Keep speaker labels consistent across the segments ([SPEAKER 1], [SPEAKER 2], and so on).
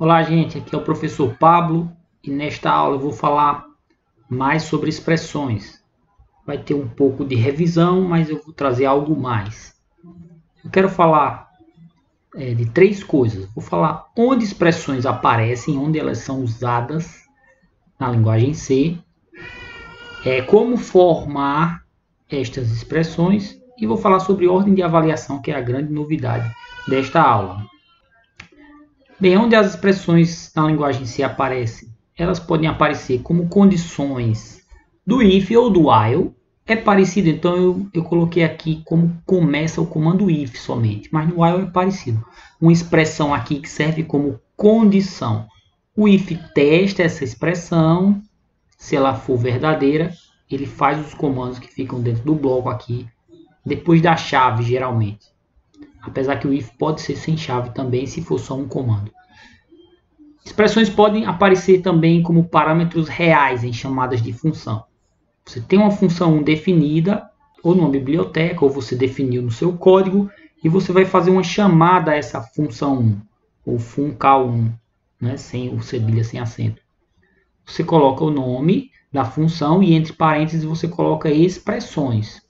[SPEAKER 1] Olá, gente, aqui é o professor Pablo e nesta aula eu vou falar mais sobre expressões. Vai ter um pouco de revisão, mas eu vou trazer algo mais. Eu quero falar de três coisas. Vou falar onde expressões aparecem, onde elas são usadas na linguagem C, como formar estas expressões e vou falar sobre ordem de avaliação, que é a grande novidade desta aula. Bem, onde as expressões na linguagem C aparecem? Elas podem aparecer como condições do if ou do while. É parecido, então eu coloquei aqui como começa o comando if somente, mas no while é parecido. Uma expressão aqui que serve como condição. O if testa essa expressão, se ela for verdadeira, ele faz os comandos que ficam dentro do bloco aqui, depois da chave geralmente. Apesar que o if pode ser sem chave também, se for só um comando. Expressões podem aparecer também como parâmetros reais em chamadas de função. Você tem uma função definida, ou numa biblioteca, ou você definiu no seu código, e você vai fazer uma chamada a essa função 1, ou funcal1, né, sem o cedilha, sem acento. Você coloca o nome da função e entre parênteses você coloca expressões.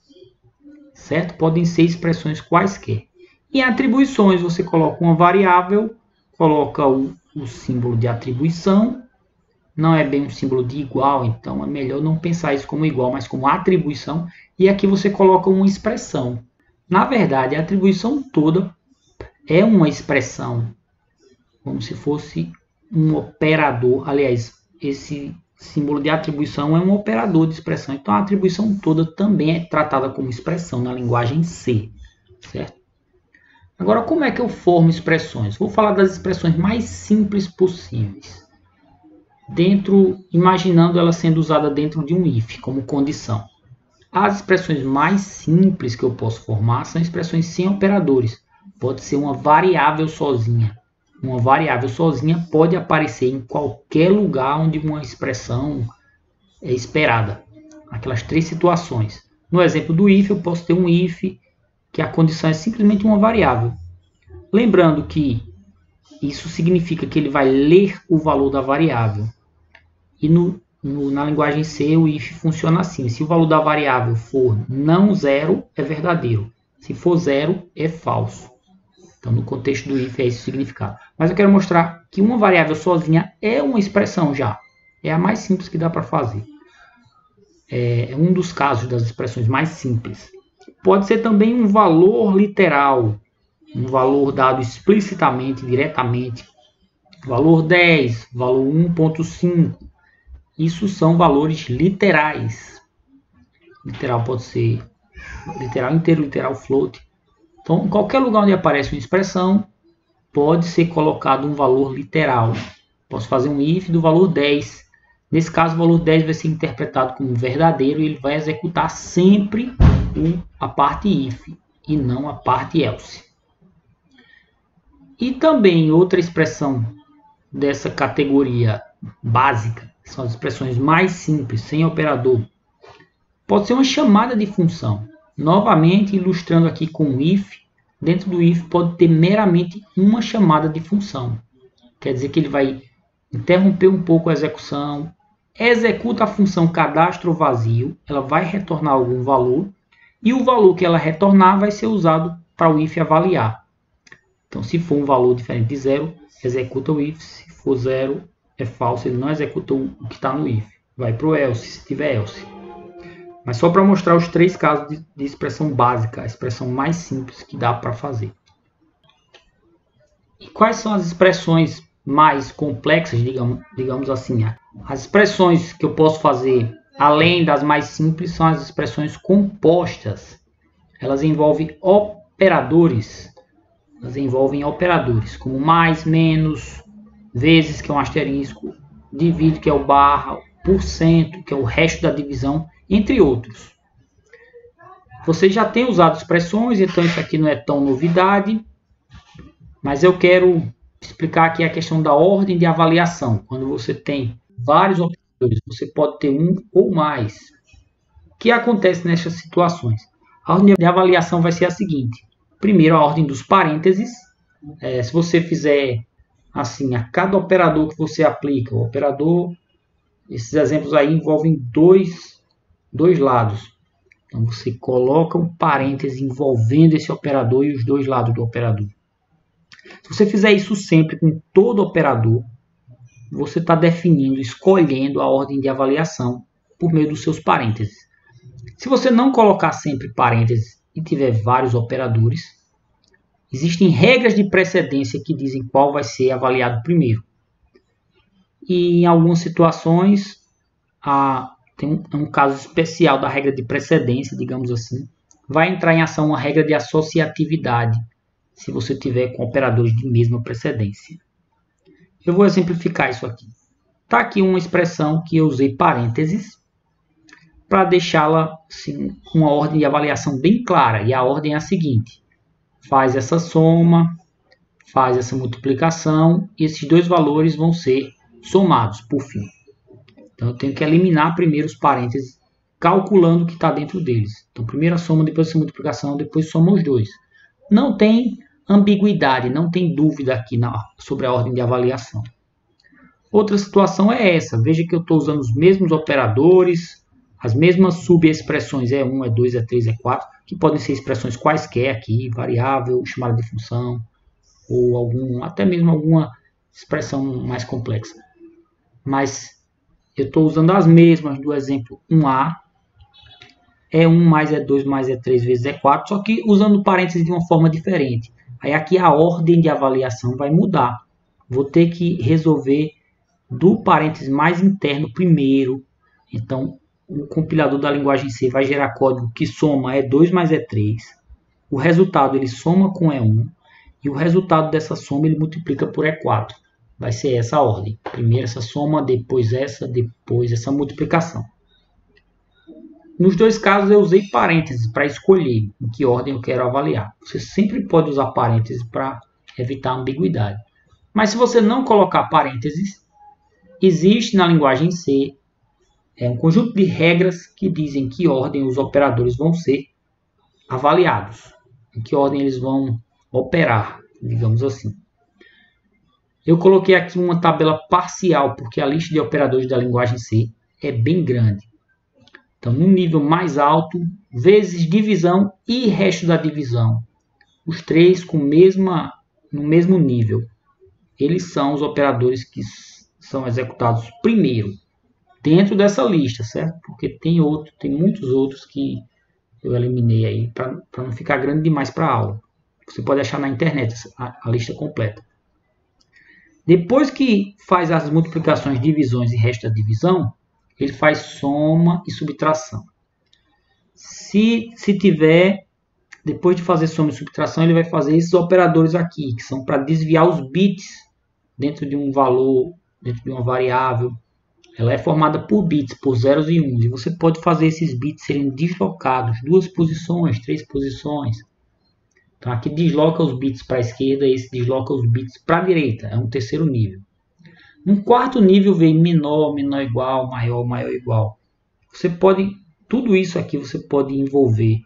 [SPEAKER 1] Certo? Podem ser expressões quaisquer. Em atribuições, você coloca uma variável, coloca o símbolo de atribuição. Não é bem um símbolo de igual, então é melhor não pensar isso como igual, mas como atribuição. E aqui você coloca uma expressão. Na verdade, a atribuição toda é uma expressão, como se fosse um operador. Aliás, esse símbolo de atribuição é um operador de expressão. Então, a atribuição toda também é tratada como expressão na linguagem C. Certo? Agora, como é que eu formo expressões? Vou falar das expressões mais simples possíveis. Imaginando ela sendo usada dentro de um if, como condição. As expressões mais simples que eu posso formar são expressões sem operadores. Pode ser uma variável sozinha. Uma variável sozinha pode aparecer em qualquer lugar onde uma expressão é esperada. Aquelas três situações. No exemplo do if, eu posso ter um if que a condição é simplesmente uma variável. Lembrando que isso significa que ele vai ler o valor da variável. E na linguagem C, o if funciona assim. Se o valor da variável for não zero, é verdadeiro. Se for zero, é falso. Então, no contexto do if, é esse o significado. Mas eu quero mostrar que uma variável sozinha é uma expressão já. É a mais simples que dá para fazer. É um dos casos das expressões mais simples. Pode ser também um valor literal. Um valor dado explicitamente, diretamente. Valor 10, valor 1.5. Isso são valores literais. Literal pode ser literal inteiro, literal float. Então, em qualquer lugar onde aparece uma expressão, pode ser colocado um valor literal. Posso fazer um if do valor 10. Nesse caso, o valor 10 vai ser interpretado como verdadeiro e ele vai executar sempre a parte if e não a parte else. E também outra expressão dessa categoria básica, são as expressões mais simples, sem operador. Pode ser uma chamada de função. Novamente, ilustrando aqui com o if, dentro do if pode ter meramente uma chamada de função. Quer dizer que ele vai interromper um pouco a execução, executa a função cadastro vazio, ela vai retornar algum valor, e o valor que ela retornar vai ser usado para o if avaliar. Então, se for um valor diferente de zero, executa o if, se for zero, é falso, ele não executa o que está no if. Vai para o else, se tiver else. Mas só para mostrar os três casos de expressão básica, a expressão mais simples que dá para fazer. E quais são as expressões mais complexas, digamos assim? As expressões que eu posso fazer, além das mais simples, são as expressões compostas. Elas envolvem operadores. Como mais, menos, vezes, que é um asterisco, divide, que é o barra, porcento, que é o resto da divisão, entre outros. Você já tem usado expressões, então isso aqui não é tão novidade, mas eu quero explicar aqui a questão da ordem de avaliação. Quando você tem vários operadores, você pode ter um ou mais. O que acontece nessas situações? A ordem de avaliação vai ser a seguinte. Primeiro, a ordem dos parênteses. Se você fizer assim, a cada operador que você aplica. O operador, esses exemplos aí envolvem dois lados. Então você coloca um parêntese envolvendo esse operador e os dois lados do operador. Se você fizer isso sempre com todo operador, você está definindo, escolhendo a ordem de avaliação por meio dos seus parênteses. Se você não colocar sempre parênteses e tiver vários operadores, existem regras de precedência que dizem qual vai ser avaliado primeiro. E em algumas situações, tem um caso especial da regra de precedência, digamos assim, vai entrar em ação uma regra de associatividade, se você tiver com operadores de mesma precedência. Eu vou exemplificar isso aqui. Está aqui uma expressão que eu usei parênteses para deixá-la assim, com uma ordem de avaliação bem clara. E a ordem é a seguinte: faz essa soma, faz essa multiplicação, e esses dois valores vão ser somados, por fim. Então, eu tenho que eliminar primeiro os parênteses, calculando o que está dentro deles. Então, primeiro a soma, depois a multiplicação, depois soma os dois. Não tem ambiguidade, não tem dúvida aqui sobre a ordem de avaliação. Outra situação é essa. Veja que eu estou usando os mesmos operadores, as mesmas subexpressões E1, E2, E3, E4, que podem ser expressões quaisquer aqui, variável, chamada de função, ou até mesmo alguma expressão mais complexa. Mas eu estou usando as mesmas do exemplo 1A, E1 mais E2 mais E3 vezes E4, só que usando parênteses de uma forma diferente. Aí aqui a ordem de avaliação vai mudar. Vou ter que resolver do parênteses mais interno primeiro. Então, o compilador da linguagem C vai gerar código que soma E2 mais E3. O resultado ele soma com E1. E o resultado dessa soma ele multiplica por E4. Vai ser essa a ordem. Primeiro essa soma, depois essa multiplicação. Nos dois casos eu usei parênteses para escolher em que ordem eu quero avaliar. Você sempre pode usar parênteses para evitar ambiguidade. Mas se você não colocar parênteses, existe na linguagem C um conjunto de regras que dizem em que ordem os operadores vão ser avaliados, em que ordem eles vão operar, digamos assim. Eu coloquei aqui uma tabela parcial, porque a lista de operadores da linguagem C é bem grande. Então, no nível mais alto, vezes divisão e resto da divisão. Os três no mesmo nível. Eles são os operadores que são executados primeiro, dentro dessa lista, certo? Porque tem muitos outros que eu eliminei aí, para não ficar grande demais para a aula. Você pode achar na internet a lista completa. Depois que faz as multiplicações, divisões e resto da divisão, ele faz soma e subtração. Se tiver, depois de fazer soma e subtração, ele vai fazer esses operadores aqui, que são para desviar os bits dentro de um valor, dentro de uma variável. Ela é formada por bits, por zeros e uns. E você pode fazer esses bits serem deslocados, 2 posições, 3 posições. Então aqui desloca os bits para a esquerda, esse desloca os bits para a direita. É um terceiro nível. Um quarto nível vem menor, menor igual, maior, maior igual. Tudo isso aqui você pode envolver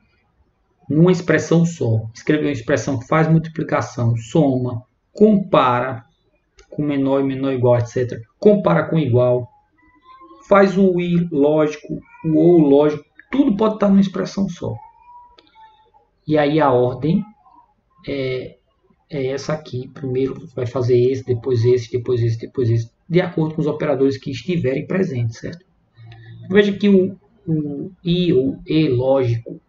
[SPEAKER 1] numa expressão só. Escrever uma expressão que faz multiplicação, soma, compara com menor e menor igual, etc. Compara com igual. Faz o i lógico, o ou lógico. Tudo pode estar numa expressão só. E aí a ordem é essa aqui. Primeiro vai fazer esse, depois esse, depois esse, depois esse, de acordo com os operadores que estiverem presentes, certo? Veja que o i ou e lógico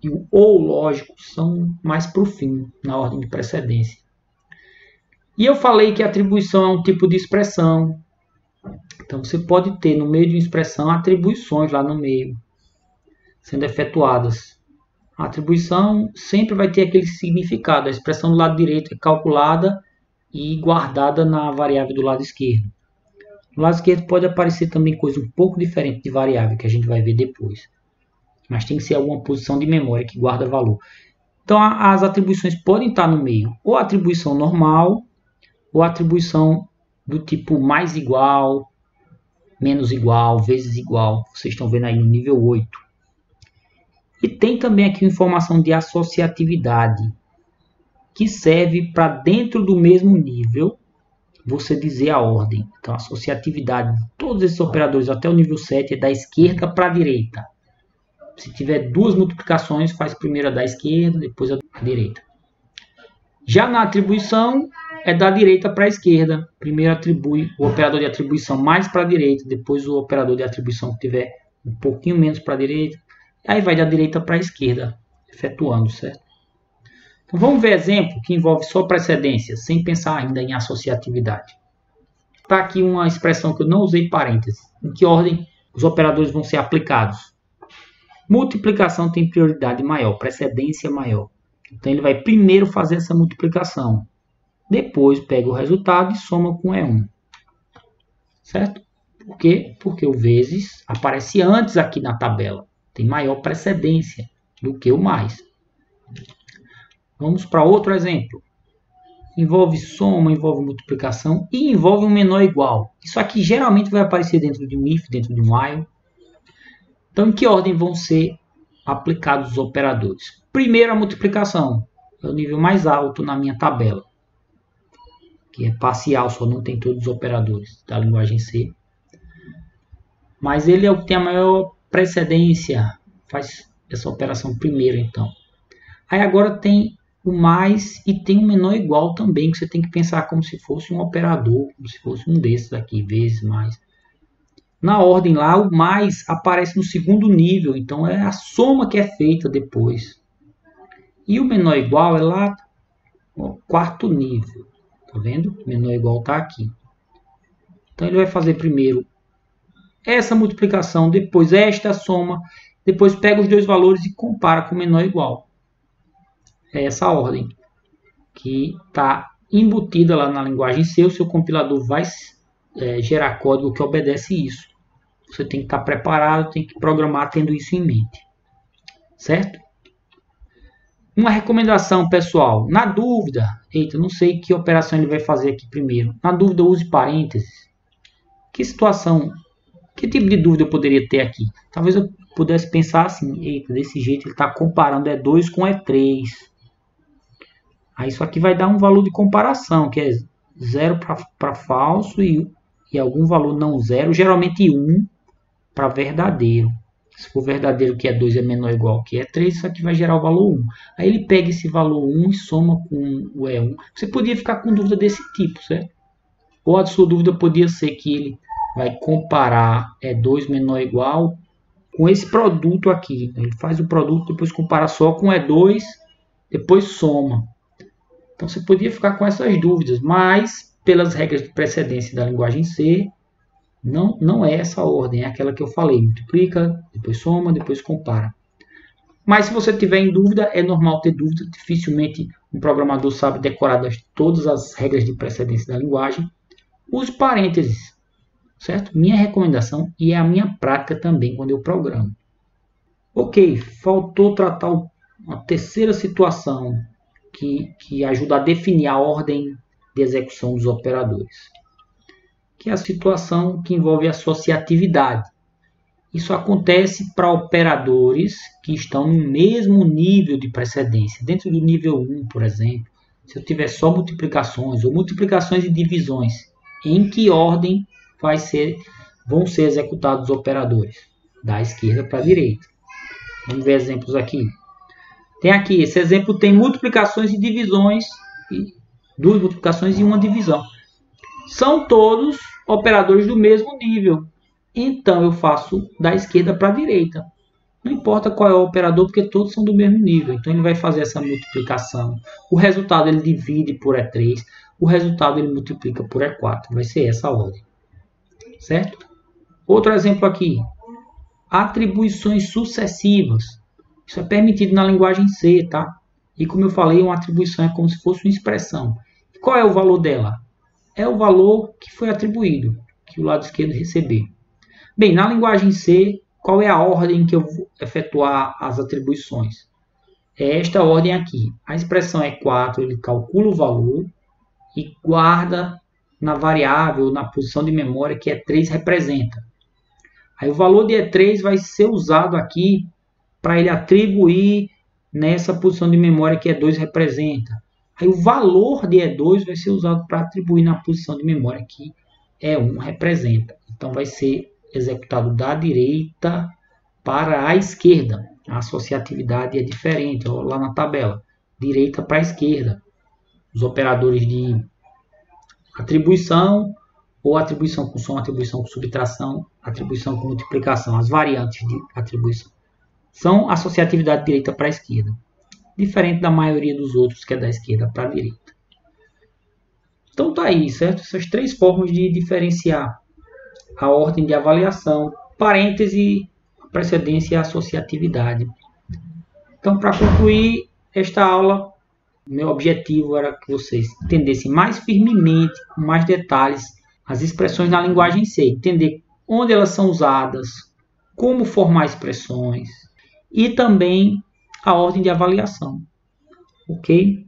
[SPEAKER 1] e o ou lógico são mais para o fim, na ordem de precedência. E eu falei que a atribuição é um tipo de expressão. Então você pode ter no meio de uma expressão atribuições lá no meio, sendo efetuadas. A atribuição sempre vai ter aquele significado. A expressão do lado direito é calculada e guardada na variável do lado esquerdo. No lado esquerdo pode aparecer também coisa um pouco diferente de variável, que a gente vai ver depois. Mas tem que ser alguma posição de memória que guarda valor. Então as atribuições podem estar no meio. Ou a atribuição normal, ou a atribuição do tipo mais igual, menos igual, vezes igual. Vocês estão vendo aí no nível 8. E tem também aqui informação de associatividade, que serve para dentro do mesmo nível você dizer a ordem. Então, a associatividade de todos esses operadores até o nível 7 é da esquerda para a direita. Se tiver duas multiplicações, faz primeiro a da esquerda, depois a da direita. Já na atribuição, é da direita para a esquerda. Primeiro atribui o operador de atribuição mais para a direita, depois o operador de atribuição que tiver um pouquinho menos para a direita. Aí vai da direita para a esquerda, efetuando, certo? Então vamos ver exemplo que envolve só precedência, sem pensar ainda em associatividade. Está aqui uma expressão que eu não usei parênteses. Em que ordem os operadores vão ser aplicados? Multiplicação tem prioridade maior, precedência maior. Então ele vai primeiro fazer essa multiplicação. Depois pega o resultado e soma com E1. Certo? Por quê? Porque o vezes aparece antes aqui na tabela. Tem maior precedência do que o mais. Vamos para outro exemplo. Envolve soma, envolve multiplicação e envolve um menor igual. Isso aqui geralmente vai aparecer dentro de um if, dentro de um while. Então, em que ordem vão ser aplicados os operadores? Primeiro, a multiplicação. É o nível mais alto na minha tabela. Que é parcial, só não tem todos os operadores da linguagem C. Mas ele é o que tem a maior precedência. Faz essa operação primeiro, então. Aí agora tem o mais e tem um menor igual também, que você tem que pensar como se fosse um operador, como se fosse um desses aqui, vezes mais. Na ordem lá, o mais aparece no segundo nível, então é a soma que é feita depois. E o menor igual é lá no quarto nível, tá vendo? O menor igual está aqui. Então ele vai fazer primeiro essa multiplicação, depois esta soma, depois pega os dois valores e compara com o menor igual. É essa ordem que está embutida lá na linguagem C. O seu compilador vai gerar código que obedece isso. Você tem que estar preparado, tem que programar tendo isso em mente. Certo? Uma recomendação, pessoal. Na dúvida, não sei que operação ele vai fazer aqui primeiro. Na dúvida, use parênteses. Que situação, que tipo de dúvida eu poderia ter aqui? Talvez eu pudesse pensar assim, desse jeito ele está comparando E2 com E3. Aí isso aqui vai dar um valor de comparação, que é 0 para falso e algum valor não zero, geralmente 1 para verdadeiro. Se for verdadeiro que E2 é menor ou igual que E3, isso aqui vai gerar o valor 1. Aí ele pega esse valor 1 e soma com o E1. Você podia ficar com dúvida desse tipo, certo? Ou a sua dúvida podia ser que ele vai comparar E2 menor ou igual com esse produto aqui. Ele faz o produto, depois compara só com E2, depois soma. Então você podia ficar com essas dúvidas, mas pelas regras de precedência da linguagem C, não é essa ordem, é aquela que eu falei. Multiplica, depois soma, depois compara. Mas se você tiver em dúvida, é normal ter dúvida. Dificilmente um programador sabe decorar todas as regras de precedência da linguagem. Use parênteses, certo? Minha recomendação e é a minha prática também quando eu programo. Ok, faltou tratar uma terceira situação que ajuda a definir a ordem de execução dos operadores, que é a situação que envolve associatividade. Isso acontece para operadores que estão no mesmo nível de precedência. Dentro do nível 1, por exemplo, se eu tiver só multiplicações ou multiplicações e divisões, em que ordem vão ser executados os operadores? Da esquerda para a direita. Vamos ver exemplos aqui. Tem aqui, esse exemplo tem multiplicações e divisões, duas multiplicações e uma divisão. São todos operadores do mesmo nível. Então eu faço da esquerda para a direita. Não importa qual é o operador, porque todos são do mesmo nível. Então ele vai fazer essa multiplicação. O resultado ele divide por E3. O resultado ele multiplica por E4. Vai ser essa a ordem. Certo? Outro exemplo aqui. Atribuições sucessivas. Isso é permitido na linguagem C, tá? E como eu falei, uma atribuição é como se fosse uma expressão. Qual é o valor dela? É o valor que foi atribuído, que o lado esquerdo receber. Bem, na linguagem C, qual é a ordem que eu vou efetuar as atribuições? É esta ordem aqui. A expressão é 4, ele calcula o valor e guarda na variável, na posição de memória que E3 representa. Aí o valor de E3 vai ser usado aqui para ele atribuir nessa posição de memória que E2 representa. Aí o valor de E2 vai ser usado para atribuir na posição de memória que E1 representa. Então vai ser executado da direita para a esquerda. A associatividade é diferente, ó, lá na tabela. Direita para a esquerda. Os operadores de atribuição, ou atribuição com soma, atribuição com subtração, atribuição com multiplicação, as variantes de atribuição. São associatividade direita para a esquerda. Diferente da maioria dos outros, que é da esquerda para a direita. Então tá aí, certo? Essas três formas de diferenciar a ordem de avaliação, parêntese, precedência e associatividade. Então, para concluir esta aula, meu objetivo era que vocês entendessem mais firmemente, com mais detalhes, as expressões na linguagem C, entender onde elas são usadas, como formar expressões e também a ordem de avaliação. Ok?